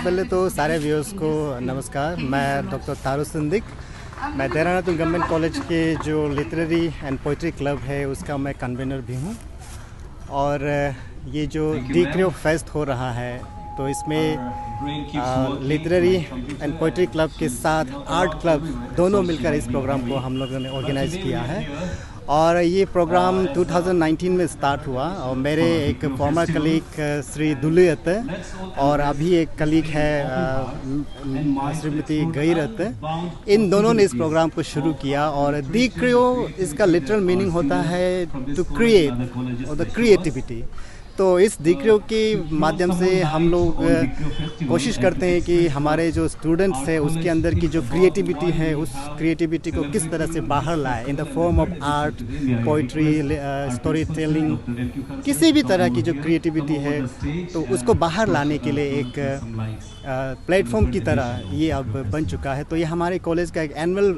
पहले तो सारे व्यूअर्स को नमस्कार। मैं डॉक्टर तारू सिंधिक, मैं देहरादून गवर्नमेंट कॉलेज के जो लिटरेरी एंड पोइट्री क्लब है उसका मैं कन्वीनर भी हूँ। और ये जो डी क्रियो फेस्ट हो रहा है तो इसमें लिटरेरी एंड पोइट्री क्लब के साथ आर्ट क्लब दोनों मिलकर इस प्रोग्राम को हम लोगों ने ऑर्गेनाइज़ किया है। और ये प्रोग्राम 2019 में स्टार्ट हुआ और मेरे एक फॉर्मर कलीग श्री दुलियत और अभी एक कलीग है श्रीमती गईरत, इन दोनों ने इस प्रोग्राम को शुरू किया। और दी क्रियो इसका लिटरल मीनिंग होता है टू क्रिएट और द क्रिएटिविटी। तो इस दी क्रियो के माध्यम से हम लोग कोशिश करते हैं कि हमारे जो स्टूडेंट्स हैं उसके अंदर की जो क्रिएटिविटी है उस क्रिएटिविटी को किस तरह से बाहर लाए in the form of art, poetry, story telling, किसी भी तरह की जो क्रिएटिविटी है तो उसको बाहर लाने के लिए एक प्लेटफॉर्म की तरह ये अब बन चुका है। तो ये हमारे कॉलेज का एक एनुअल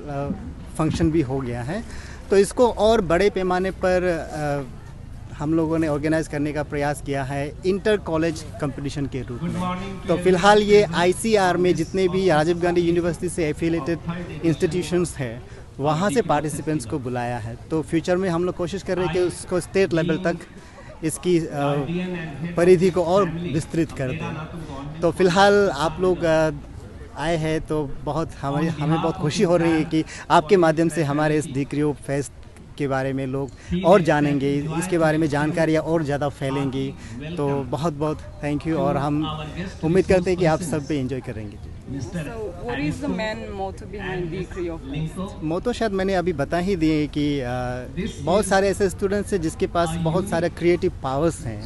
फंक्शन भी हो गया है। तो इसको और बड़े पैमाने पर हम लोगों ने ऑर्गेनाइज करने का प्रयास किया है इंटर कॉलेज कंपटीशन के रूप में। तो फिलहाल ये आईसीआर में जितने भी राजीव गांधी यूनिवर्सिटी से एफिलिएटेड इंस्टीट्यूशंस हैं वहाँ से पार्टिसिपेंट्स को बुलाया है। तो फ्यूचर में हम लोग कोशिश कर रहे हैं कि उसको स्टेट लेवल तक इसकी परिधि को और विस्तृत कर दें। तो फिलहाल आप लोग आए हैं तो हमें बहुत खुशी हो रही है कि आपके माध्यम से हमारे इस दी क्रियो फेस्ट के बारे में लोग और जानेंगे, इसके बारे में जानकारियाँ और ज़्यादा फैलेंगी। तो बहुत बहुत थैंक यू और हम उम्मीद करते हैं कि आप सब पे एंजॉय करेंगे। मोटो शायद मैंने अभी बता ही दिए कि बहुत सारे ऐसे स्टूडेंट्स हैं जिसके पास बहुत सारे क्रिएटिव पावर्स हैं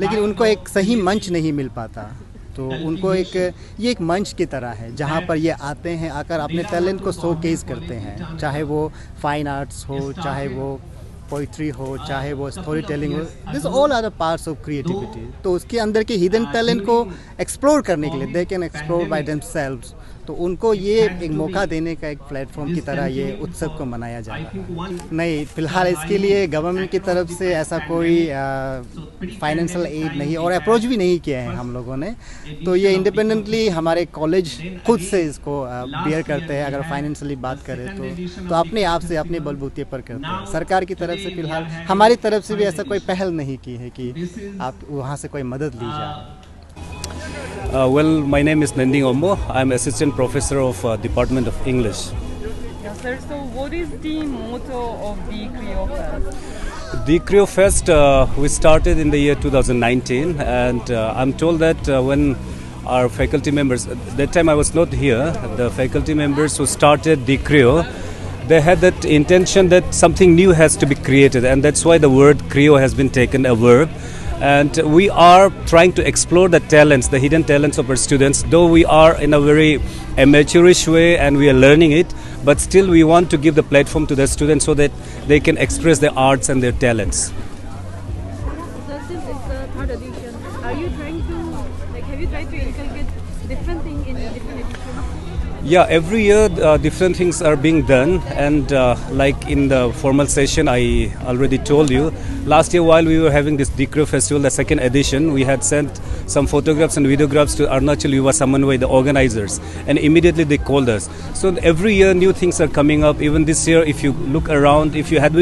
लेकिन उनको एक सही मंच नहीं मिल पाता। तो उनको ये एक मंच की तरह है जहाँ पर ये आते हैं, आकर अपने टैलेंट को शोकेस करते हैं, चाहे वो फाइन आर्ट्स हो, चाहे वो पोइट्री हो, चाहे वो स्टोरी टेलिंग हो, this all are the parts of creativity. तो उसके अंदर के हिडन टैलेंट को एक्सप्लोर करने के लिए they can explore by themselves. तो उनको ये एक मौका देने का एक प्लेटफॉर्म की तरह ये उत्सव को मनाया जा रहा है। नहीं, फिलहाल इसके लिए गवर्नमेंट की तरफ से ऐसा कोई फाइनेंशियल एड नहीं और अप्रोच भी नहीं किया है हम लोगों ने। तो ये इंडिपेंडेंटली हमारे कॉलेज खुद से इसको बियर करते हैं। अगर फाइनेंशियली बात करें तो अपने आप से अपने बलबूते पर करते हैं। सरकार की तरफ से फिलहाल हमारी तरफ से भी ऐसा कोई पहल नहीं की है कि आप वहाँ से कोई मदद ली जाए। Well, my name is Nanding Ombo. I'm assistant professor of Department of English. Yes, sir. So, what is the motto of the Creo Fest? The Creo Fest we started in the year 2019, and I'm told that when our faculty members, that time I was not here, the faculty members who started the Creo, they had that intention that something new has to be created, and that's why the word Creo has been taken a verb. And we are trying to explore the talents, the hidden talents of our students, though we are in a very amateurish way and we are learning it, but still we want to give the platform to the students so that they can express their arts and their talents. So since it's the third edition, are you trying to, have you tried to inculcate different things in different editions? Yeah, every year different things are being done, and like in the formal session I already told you, last year while we were having this Di Creo Festival, the second edition, we had sent some photographs and videographs to Arunachal Yuva Samanvay, the organizers, and immediately they called us. So every year new things are coming up. Even this year, if you look around, if you had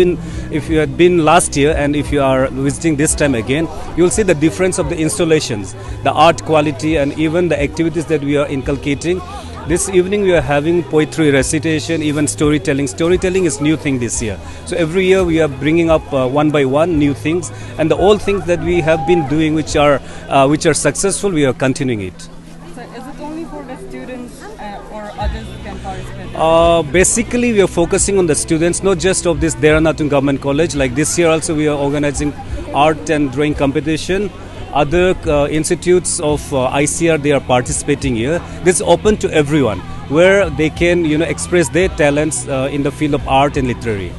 been last year and if you are visiting this time again, you will see the difference of the installations, the art quality, and even the activities that we are inculcating. This evening we are having poetry recitation, even storytelling. Storytelling is new thing this year. So every year we are bringing up one by one new things, and the old things that we have been doing, which are successful, we are continuing it. So is it only for the students or others can participate? Basically, we are focusing on the students, not just of this Deranatun Government College. Like this year also, we are organizing art and drawing competition. Other institutes of ICR, they are participating here. This is open to everyone, where they can express their talents in the field of art and literary.